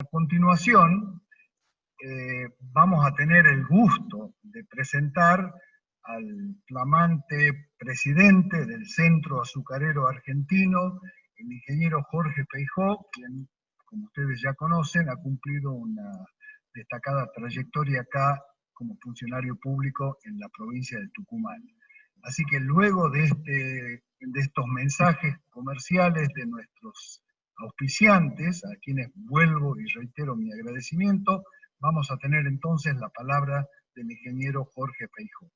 A continuación, vamos a tener el gusto de presentar al flamante presidente del Centro Azucarero Argentino, el ingeniero Jorge Peijó, quien, como ustedes ya conocen, ha cumplido una destacada trayectoria acá como funcionario público en la provincia de Tucumán. Así que luego de estos mensajes comerciales de nuestros auspiciantes, a quienes vuelvo y reitero mi agradecimiento, vamos a tener entonces la palabra del ingeniero Jorge Peijó.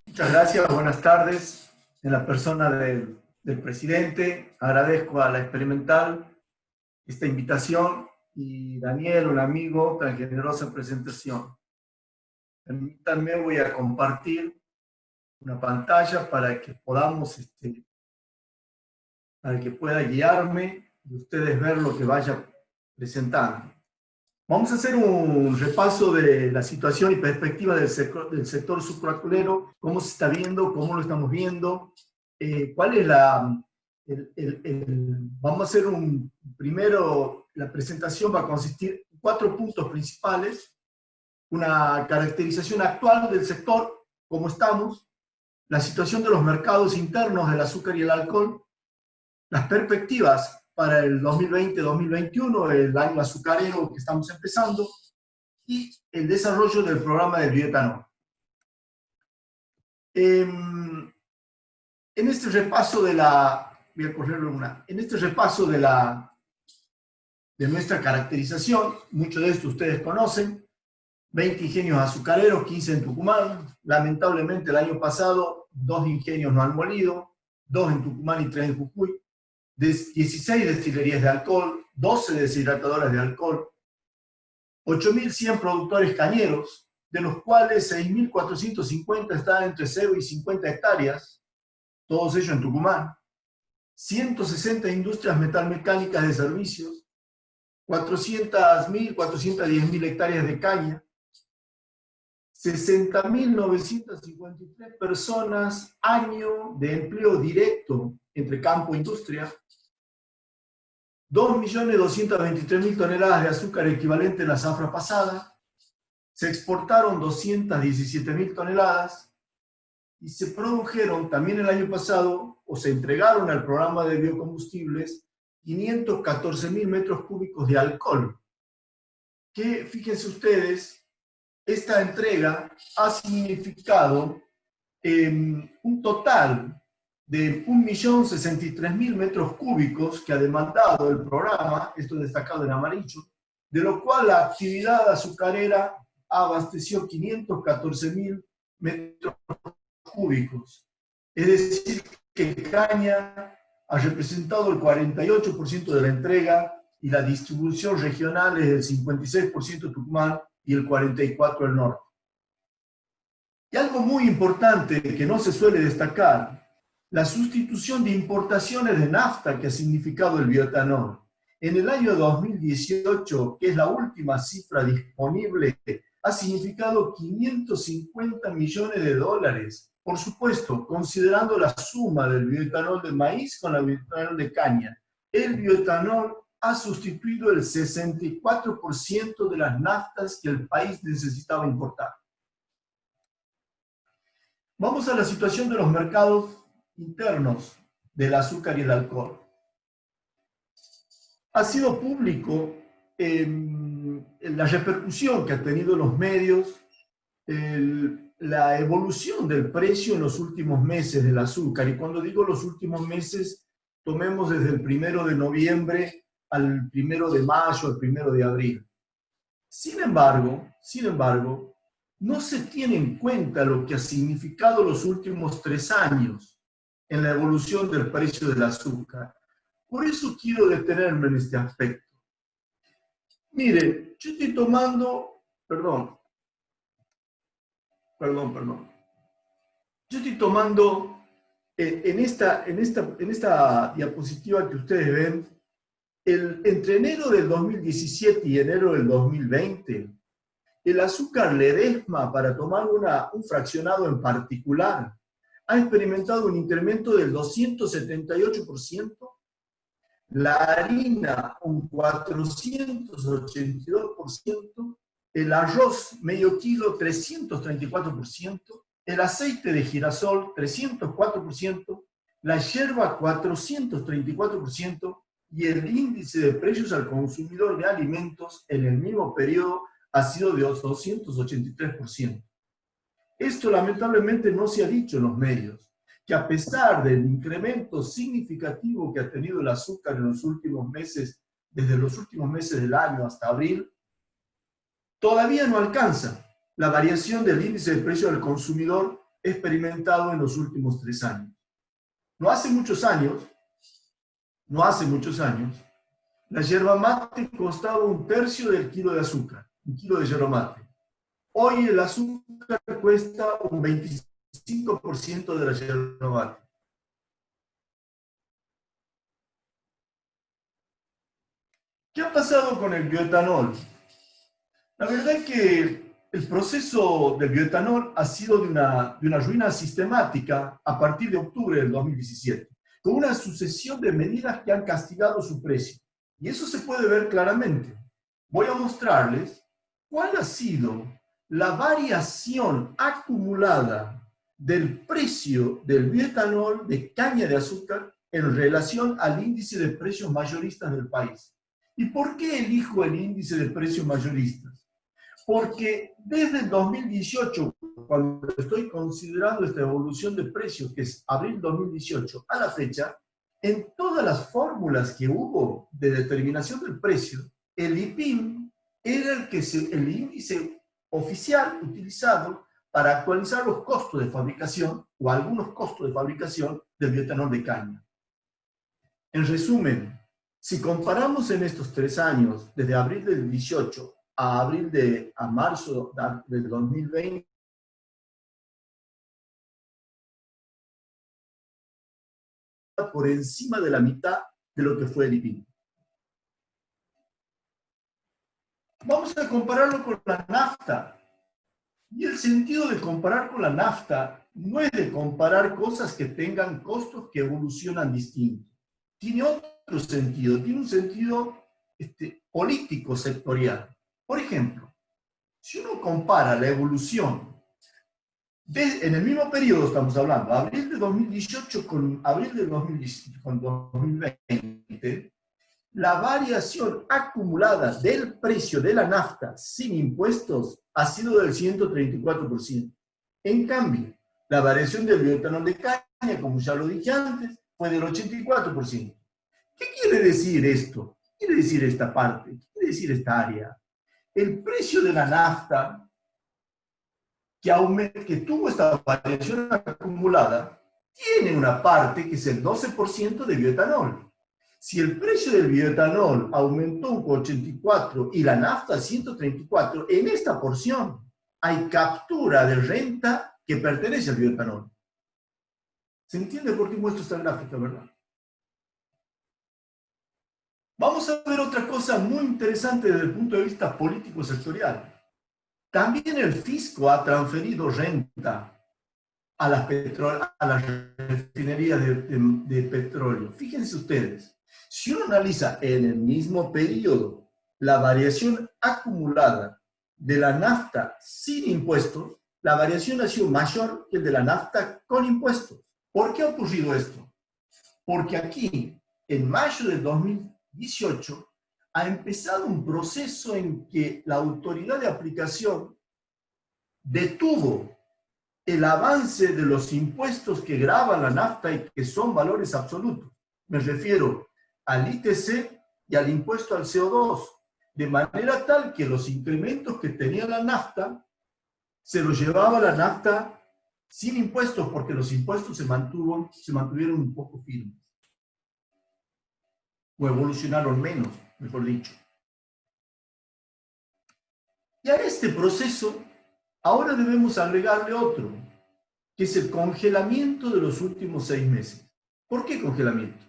Muchas gracias, buenas tardes. En la persona del presidente, agradezco a la Experimental esta invitación y Daniel, un amigo, tan generosa presentación. También voy a compartir una pantalla para que podamos, para que pueda guiarme y ustedes ver lo que vaya presentando. Vamos a hacer un repaso de la situación y perspectiva del sector sucroalcoholero, cómo se está viendo, cómo lo estamos viendo, cuál es vamos a hacer primero, la presentación va a consistir en 4 puntos principales: una caracterización actual del sector, cómo estamos, la situación de los mercados internos del azúcar y el alcohol, las perspectivas para el 2020-2021, el año azucarero que estamos empezando, y el desarrollo del programa de bioetanol. En este repaso de nuestra caracterización, muchos de estos ustedes conocen: 20 ingenios azucareros, 15 en Tucumán. Lamentablemente el año pasado 2 ingenios no han molido, 2 en Tucumán y 3 en Jujuy. 16 destilerías de alcohol, 12 deshidratadoras de alcohol, 8.100 productores cañeros, de los cuales 6.450 están entre 0 y 50 hectáreas, todos ellos en Tucumán, 160 industrias metalmecánicas de servicios, 400.000, 410.000 hectáreas de caña, 60.953 personas año de empleo directo entre campo e industria, 2.223.000 toneladas de azúcar equivalente en la zafra pasada, se exportaron 217.000 toneladas y se produjeron también el año pasado, o se entregaron al programa de biocombustibles, 514.000 metros cúbicos de alcohol, que, fíjense ustedes, esta entrega ha significado un total de 1.063.000 metros cúbicos que ha demandado el programa, esto destacado en amarillo, de lo cual la actividad azucarera abasteció 514.000 metros cúbicos. Es decir, que caña ha representado el 48% de la entrega y la distribución regional es del 56% Tucumán y el 44% el norte. Y algo muy importante que no se suele destacar: la sustitución de importaciones de nafta que ha significado el bioetanol. En el año 2018, que es la última cifra disponible, ha significado 550 millones de dólares. Por supuesto, considerando la suma del bioetanol de maíz con el bioetanol de caña. El bioetanol ha sustituido el 64% de las naftas que el país necesitaba importar. Vamos a la situación de los mercados internos del azúcar y el alcohol. Ha sido público la repercusión que ha tenido en los medios, la evolución del precio en los últimos meses del azúcar. Y cuando digo los últimos meses, tomemos desde el 1 de noviembre al 1 de mayo, al 1 de abril. Sin embargo, no se tiene en cuenta lo que ha significado los últimos 3 años. en la evolución del precio del azúcar. Por eso quiero detenerme en este aspecto. Mire, yo estoy tomando, perdón. Yo estoy tomando, en esta diapositiva que ustedes ven, entre enero del 2017 y enero del 2020, el azúcar Ledesma, para tomar un fraccionado en particular, ha experimentado un incremento del 278%, la harina un 482%, el arroz medio kilo 334%, el aceite de girasol 304%, la yerba 434% y el índice de precios al consumidor de alimentos en el mismo periodo ha sido de 283%. Esto lamentablemente no se ha dicho en los medios, que a pesar del incremento significativo que ha tenido el azúcar en los últimos meses, desde los últimos meses del año hasta abril, todavía no alcanza la variación del índice de precio del consumidor experimentado en los últimos 3 años. No hace muchos años, la yerba mate costaba 1/3 del kilo de azúcar, un kilo de yerba mate. Hoy el azúcar cuesta un 25% de la yerba mate. ¿Qué ha pasado con el bioetanol? La verdad es que el proceso del bioetanol ha sido de una ruina sistemática a partir de octubre del 2017, con una sucesión de medidas que han castigado su precio. Y eso se puede ver claramente. Voy a mostrarles cuál ha sido la variación acumulada del precio del bioetanol de caña de azúcar en relación al índice de precios mayoristas del país. ¿Y por qué elijo el índice de precios mayoristas? Porque desde el 2018, cuando estoy considerando esta evolución de precios, que es abril 2018, a la fecha, en todas las fórmulas que hubo de determinación del precio, el IPIM era el índice oficial utilizado para actualizar los costos de fabricación o algunos costos de fabricación del bioetanol de caña. En resumen, si comparamos en estos 3 años, desde abril del 18 a marzo del 2020, por encima de la mitad de lo que fue el IPIM. Vamos a compararlo con la nafta. Y el sentido de comparar con la nafta no es de comparar cosas que tengan costos que evolucionan distintos. Tiene otro sentido, tiene un sentido político sectorial. Por ejemplo, si uno compara la evolución en el mismo periodo, estamos hablando, abril de 2018 con abril de 2020, la variación acumulada del precio de la nafta sin impuestos ha sido del 134%. En cambio, la variación del bioetanol de caña, como ya lo dije antes, fue del 84%. ¿Qué quiere decir esto? ¿Qué quiere decir esta parte? ¿Qué quiere decir esta área? El precio de la nafta que tuvo esta variación acumulada tiene una parte que es el 12% de bioetanol. Si el precio del bioetanol aumentó un 84 y la nafta 134, en esta porción hay captura de renta que pertenece al bioetanol. ¿Se entiende por qué muestro esta gráfica, verdad? Vamos a ver otra cosa muy interesante desde el punto de vista político sectorial. También el fisco ha transferido renta a las refinerías de petróleo. Fíjense ustedes, si uno analiza en el mismo periodo la variación acumulada de la nafta sin impuestos, la variación ha sido mayor que el de la nafta con impuestos. ¿Por qué ha ocurrido esto? Porque aquí, en mayo del 2018, ha empezado un proceso en que la autoridad de aplicación detuvo el avance de los impuestos que gravan la nafta y que son valores absolutos. Me refiero al ITC y al impuesto al CO2, de manera tal que los incrementos que tenía la nafta se los llevaba la nafta sin impuestos, porque los impuestos se mantuvieron un poco firmes, o evolucionaron menos, mejor dicho. Y a este proceso ahora debemos agregarle otro, que es el congelamiento de los últimos 6 meses. ¿Por qué congelamiento?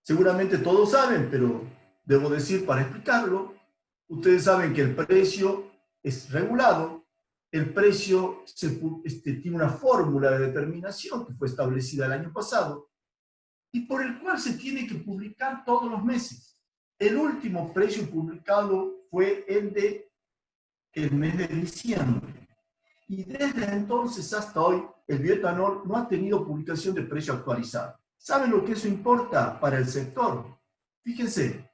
Seguramente todos saben, pero debo decir para explicarlo, ustedes saben que el precio es regulado, el precio tiene una fórmula de determinación que fue establecida el año pasado y por el cual se tiene que publicar todos los meses. El último precio publicado fue el mes de diciembre. Y desde entonces hasta hoy, el bioetanol no ha tenido publicación de precio actualizado. ¿Saben lo que eso importa para el sector? Fíjense.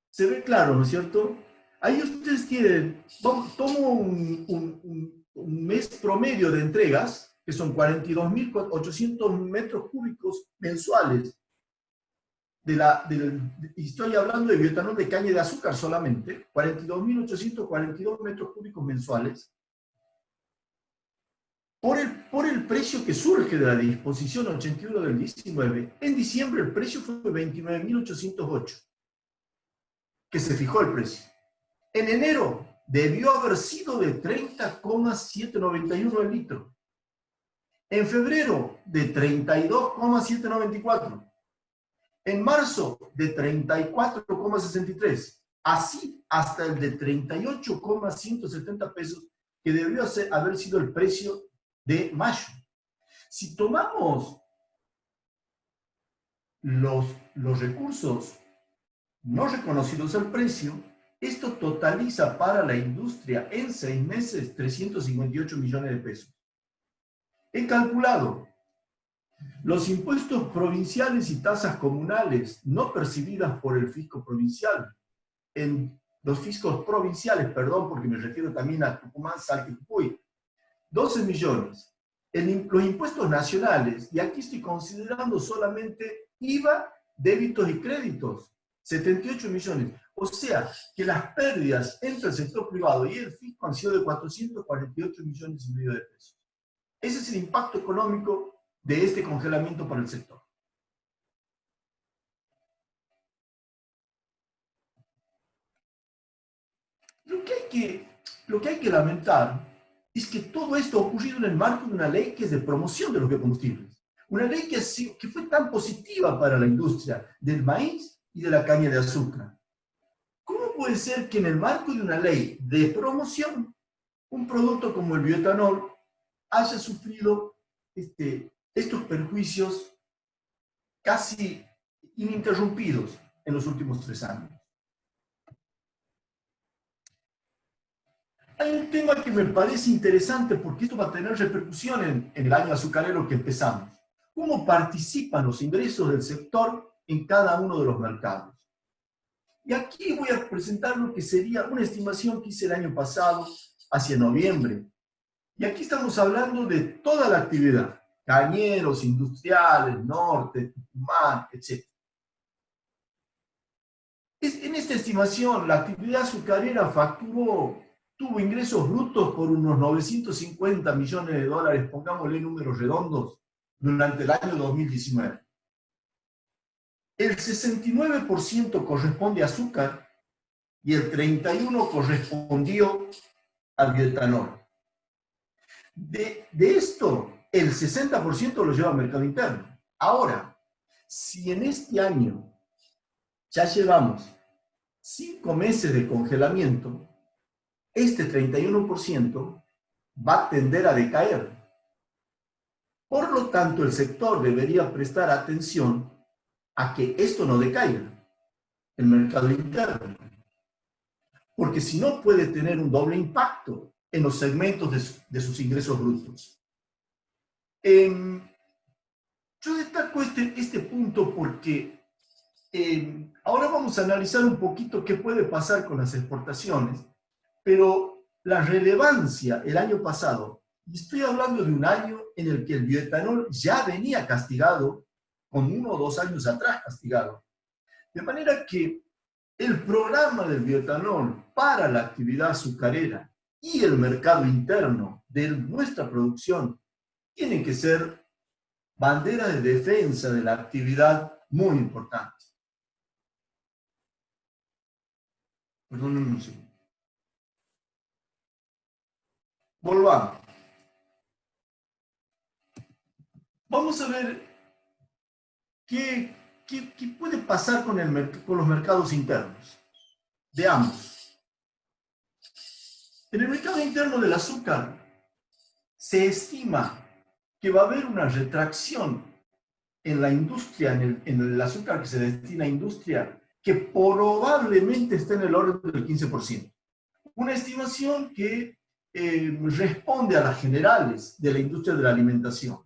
Se ve claro, ¿no es cierto? Ahí ustedes tienen, tomo un mes promedio de entregas, que son 42.800 metros cúbicos mensuales. Y estoy hablando de bioetanol de caña de azúcar solamente, 42.842 metros cúbicos mensuales, por el precio que surge de la disposición 81 del 19. En diciembre el precio fue 29.808, que se fijó el precio. En enero debió haber sido de 30,791 el litro. En febrero de 32,794. En marzo, de 34,63. Así hasta el de 38,170 pesos, que debió haber sido el precio de mayo. Si tomamos los recursos no reconocidos al precio, esto totaliza para la industria en 6 meses 358 millones de pesos. He calculado los impuestos provinciales y tasas comunales no percibidas por el fisco provincial, en los fiscos provinciales, perdón, porque me refiero también a Tucumán, Salta y Jujuy, 12 millones. Los impuestos nacionales, y aquí estoy considerando solamente IVA, débitos y créditos, 78 millones. O sea, que las pérdidas entre el sector privado y el fisco han sido de 448 millones y medio de pesos. Ese es el impacto económico de este congelamiento para el sector. Lo que hay que lamentar es que todo esto ha ocurrido en el marco de una ley que es de promoción de los biocombustibles. Una ley que fue tan positiva para la industria del maíz y de la caña de azúcar. ¿Cómo puede ser que en el marco de una ley de promoción, un producto como el bioetanol haya sufrido estos perjuicios casi ininterrumpidos en los últimos 3 años? Hay un tema que me parece interesante porque esto va a tener repercusión en el año azucarero que empezamos. ¿Cómo participan los ingresos del sector en cada uno de los mercados? Y aquí voy a presentar lo que sería una estimación que hice el año pasado, hacia noviembre. Y aquí estamos hablando de toda la actividad, cañeros, industriales, norte, Tucumán, etc. En esta estimación, la actividad azucarera tuvo ingresos brutos por unos 950 millones de dólares, pongámosle números redondos, durante el año 2019. El 69% corresponde a azúcar y el 31% correspondió al bioetanol. De esto, el 60% lo lleva al mercado interno. Ahora, si en este año ya llevamos 5 meses de congelamiento, este 31% va a tender a decaer. Por lo tanto, el sector debería prestar atención a que esto no decaiga, el mercado interno. Porque si no, puede tener un doble impacto en los segmentos de sus ingresos brutos. Yo destaco este punto porque ahora vamos a analizar un poquito qué puede pasar con las exportaciones, pero la relevancia el año pasado, y estoy hablando de un año en el que el bioetanol ya venía castigado, con 1 o 2 años atrás castigado. De manera que el programa del bioetanol para la actividad azucarera y el mercado interno de nuestra producción tienen que ser banderas de defensa de la actividad muy importantes. Perdónenme un segundo. Volvamos. Vamos a ver qué puede pasar con los mercados internos. Veamos. En el mercado interno del azúcar se estima que va a haber una retracción en la industria, en el azúcar que se destina a industria, que probablemente esté en el orden del 15%. Una estimación que responde a las generales de la industria de la alimentación.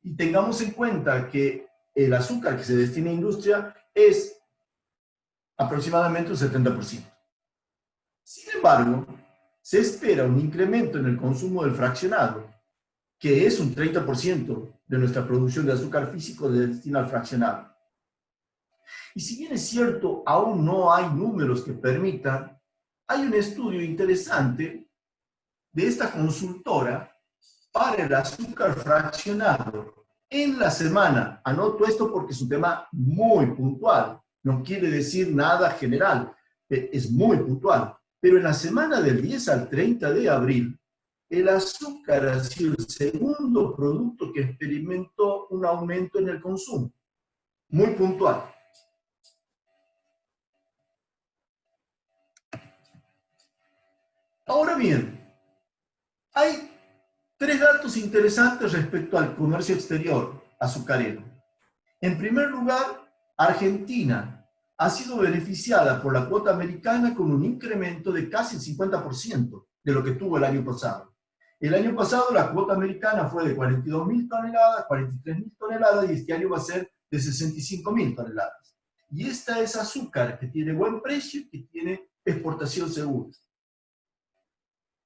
Y tengamos en cuenta que el azúcar que se destina a industria es aproximadamente un 70%. Sin embargo, se espera un incremento en el consumo del fraccionado, que es un 30% de nuestra producción de azúcar físico de destina al fraccionado. Y si bien es cierto, aún no hay números que permitan, hay un estudio interesante de esta consultora para el azúcar fraccionado en la semana. Anoto esto porque es un tema muy puntual, no quiere decir nada general, es muy puntual. Pero en la semana del 10 al 30 de abril, el azúcar ha sido el segundo producto que experimentó un aumento en el consumo. Muy puntual. Ahora bien, hay tres datos interesantes respecto al comercio exterior azucarero. En primer lugar, Argentina ha sido beneficiada por la cuota americana con un incremento de casi el 50% de lo que tuvo el año pasado. El año pasado la cuota americana fue de 42.000 toneladas, 43.000 toneladas, y este año va a ser de 65.000 toneladas. Y esta es azúcar que tiene buen precio y que tiene exportación segura.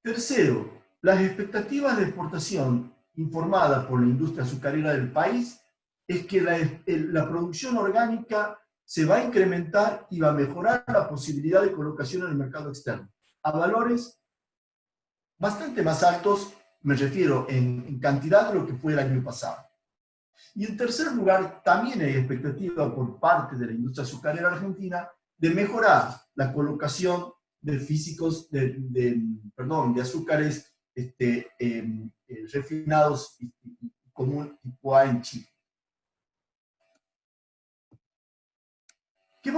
Tercero, las expectativas de exportación informadas por la industria azucarera del país es que la producción orgánica se va a incrementar y va a mejorar la posibilidad de colocación en el mercado externo a valores bastante más altos, me refiero en cantidad de lo que fue el año pasado. Y en tercer lugar, también hay expectativa por parte de la industria azucarera argentina de mejorar la colocación de físicos, de azúcares refinados y común tipo A en Chile. ¿Qué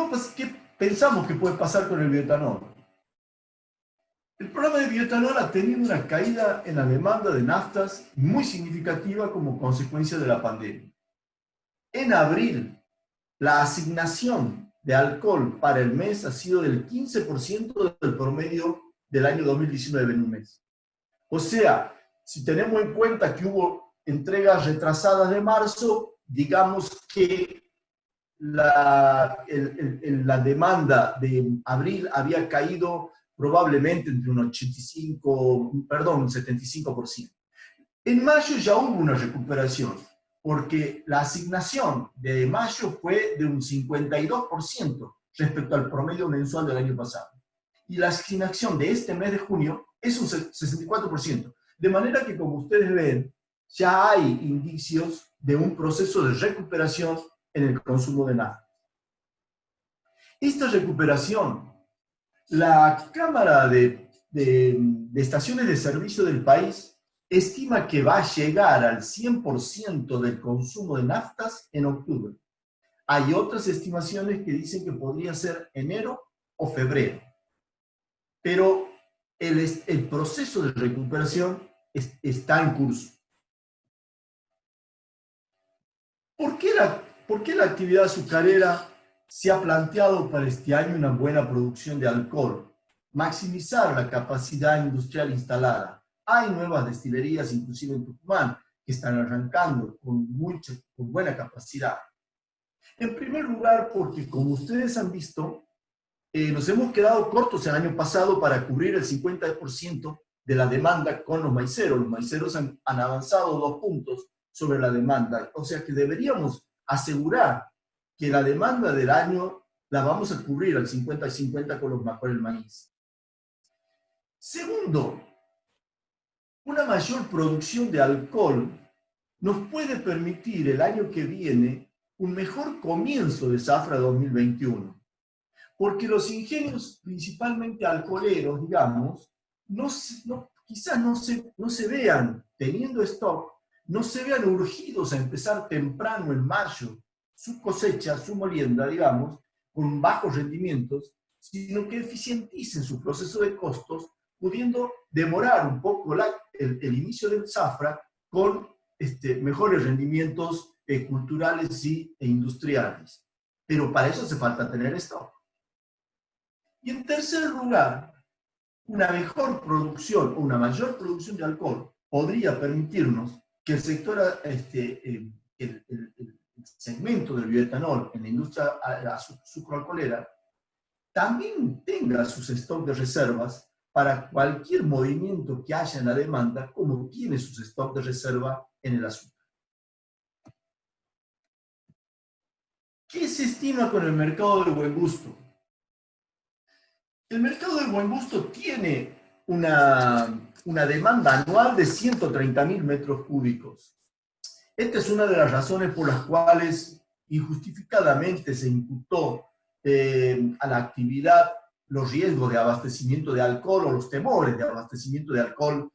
pensamos que puede pasar con el bioetanol? El programa de bioetanol ha tenido una caída en la demanda de naftas muy significativa como consecuencia de la pandemia. En abril, la asignación de alcohol para el mes ha sido del 15% del promedio del año 2019 en un mes. O sea, si tenemos en cuenta que hubo entregas retrasadas de marzo, digamos que la demanda de abril había caído probablemente entre un 75%. En mayo ya hubo una recuperación, porque la asignación de mayo fue de un 52% respecto al promedio mensual del año pasado. Y la asignación de este mes de junio es un 64%. De manera que, como ustedes ven, ya hay indicios de un proceso de recuperación en el consumo de nafta. Esta recuperación, la Cámara de Estaciones de Servicio del país estima que va a llegar al 100% del consumo de naftas en octubre. Hay otras estimaciones que dicen que podría ser enero o febrero. Pero el proceso de recuperación está en curso. ¿Por qué la actividad azucarera se ha planteado para este año una buena producción de alcohol? Maximizar la capacidad industrial instalada. Hay nuevas destilerías, inclusive en Tucumán, que están arrancando con buena capacidad. En primer lugar, porque como ustedes han visto, nos hemos quedado cortos el año pasado para cubrir el 50% de la demanda con los maiceros. Los maiceros han avanzado 2 puntos sobre la demanda. O sea que deberíamos asegurar que la demanda del año la vamos a cubrir al 50 y 50 con el maíz. Segundo, una mayor producción de alcohol nos puede permitir el año que viene un mejor comienzo de Zafra 2021. Porque los ingenios, principalmente alcoholeros, digamos, quizás no se vean teniendo stock, no se vean urgidos a empezar temprano en mayo su cosecha, su molienda, digamos, con bajos rendimientos, sino que eficienticen su proceso de costos, pudiendo demorar un poco el inicio del Zafra con mejores rendimientos culturales e industriales. Pero para eso hace falta tener stock. Y en tercer lugar, una mejor producción o una mayor producción de alcohol podría permitirnos que el sector, el segmento del bioetanol en la industria sucroalcoholera también tenga sus stocks de reservas para cualquier movimiento que haya en la demanda, como tiene sus stocks de reserva en el azúcar. ¿Qué se estima con el mercado del buen gusto? El mercado del buen gusto tiene una demanda anual de 130.000 metros cúbicos. Esta es una de las razones por las cuales injustificadamente se imputó a la actividad los riesgos de abastecimiento de alcohol o los temores de abastecimiento de alcohol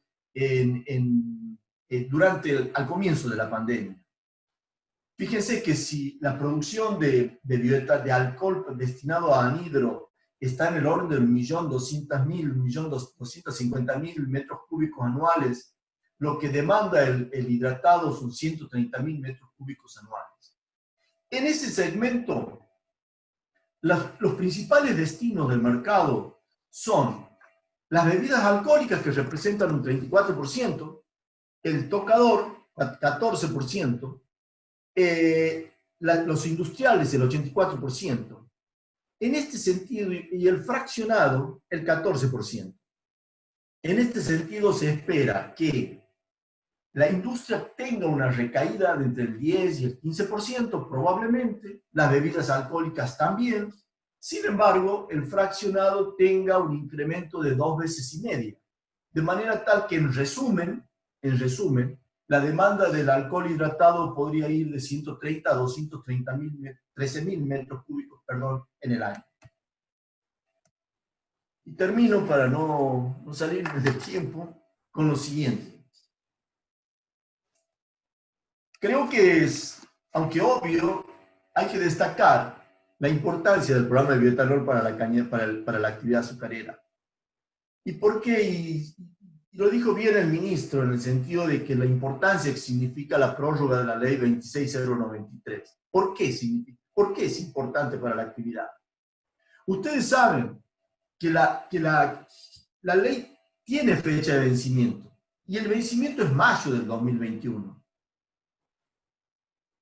al comienzo de la pandemia. Fíjense que si la producción de alcohol destinado a anhidro está en el orden de 1.200.000, 1.250.000 metros cúbicos anuales, lo que demanda el hidratado son 130.000 metros cúbicos anuales. En ese segmento, los principales destinos del mercado son las bebidas alcohólicas, que representan un 34%, el tocador, 14%, los industriales, el 84%. En este sentido, y el fraccionado, el 14%. En este sentido, se espera que la industria tenga una recaída de entre el 10 y el 15%, probablemente, las bebidas alcohólicas también. Sin embargo, el fraccionado tenga un incremento de 2,5 veces, de manera tal que, en resumen, la demanda del alcohol hidratado podría ir de 130 a 13.000 metros cúbicos, en el año. Y termino, para no salirme del tiempo, con lo siguiente. Creo que aunque obvio, hay que destacar la importancia del programa de bioetanol para la actividad azucarera. ¿Y por qué? Y lo dijo bien el ministro, en el sentido de que la importancia que significa la prórroga de la ley 26093. ¿Por qué es importante para la actividad? Ustedes saben que la ley tiene fecha de vencimiento, y el vencimiento es mayo del 2021.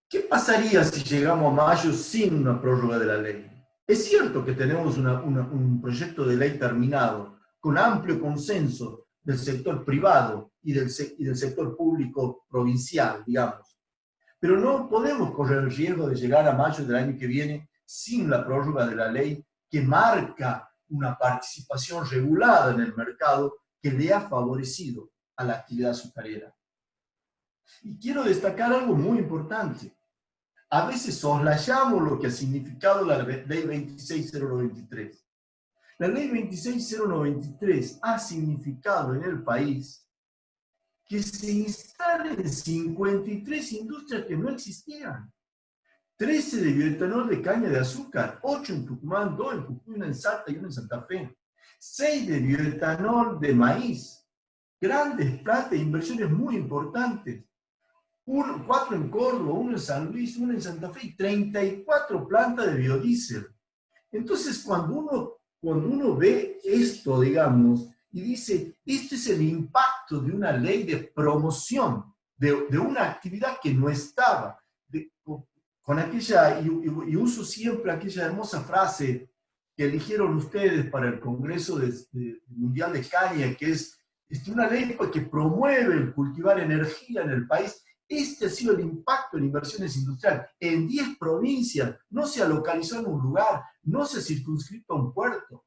¿Qué pasaría si llegamos a mayo sin una prórroga de la ley? Es cierto que tenemos un proyecto de ley terminado, con amplio consenso del sector privado y del sector público provincial, digamos. Pero no podemos correr el riesgo de llegar a mayo del año que viene sin la prórroga de la ley, que marca una participación regulada en el mercado que le ha favorecido a la actividad azucarera. Y quiero destacar algo muy importante. A veces soslayamos lo que ha significado la ley 26093. La ley 26093 ha significado en el país que se instalen 53 industrias que no existían. 13 de bioetanol de caña de azúcar, 8 en Tucumán, 2 en Jujuy, 1 en Salta y 1 en Santa Fe. 6 de bioetanol de maíz. Grandes plantas e inversiones muy importantes. 4 en Córdoba, 1 en San Luis, 1 en Santa Fe y 34 plantas de biodiesel. Entonces, cuando uno ve esto, digamos, y dice, este es el impacto de una ley de promoción de una actividad que no estaba, con aquella, y uso siempre aquella hermosa frase que eligieron ustedes para el Congreso Mundial de Caña, que es una ley que promueve el cultivar energía en el país. Este ha sido el impacto en inversiones industriales. En 10 provincias, no se ha localizado en un lugar, no se ha circunscrito a un puerto.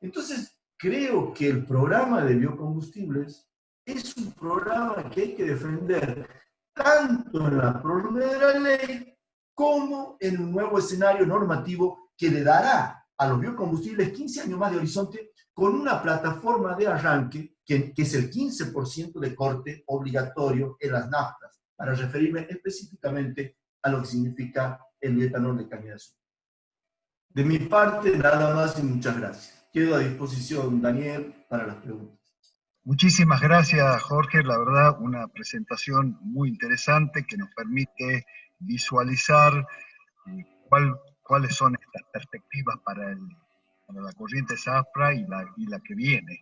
Entonces, creo que el programa de biocombustibles es un programa que hay que defender tanto en la prórroga de la ley como en un nuevo escenario normativo que le dará a los biocombustibles 15 años más de horizonte con una plataforma de arranque que es el 15% de corte obligatorio en las naftas, para referirme específicamente a lo que significa el etanol de caña de azúcar. De mi parte, nada más y muchas gracias. Quedo a disposición, Daniel, para las preguntas. Muchísimas gracias, Jorge. La verdad, una presentación muy interesante que nos permite visualizar cuáles son estas perspectivas para la corriente Zafra y la que viene.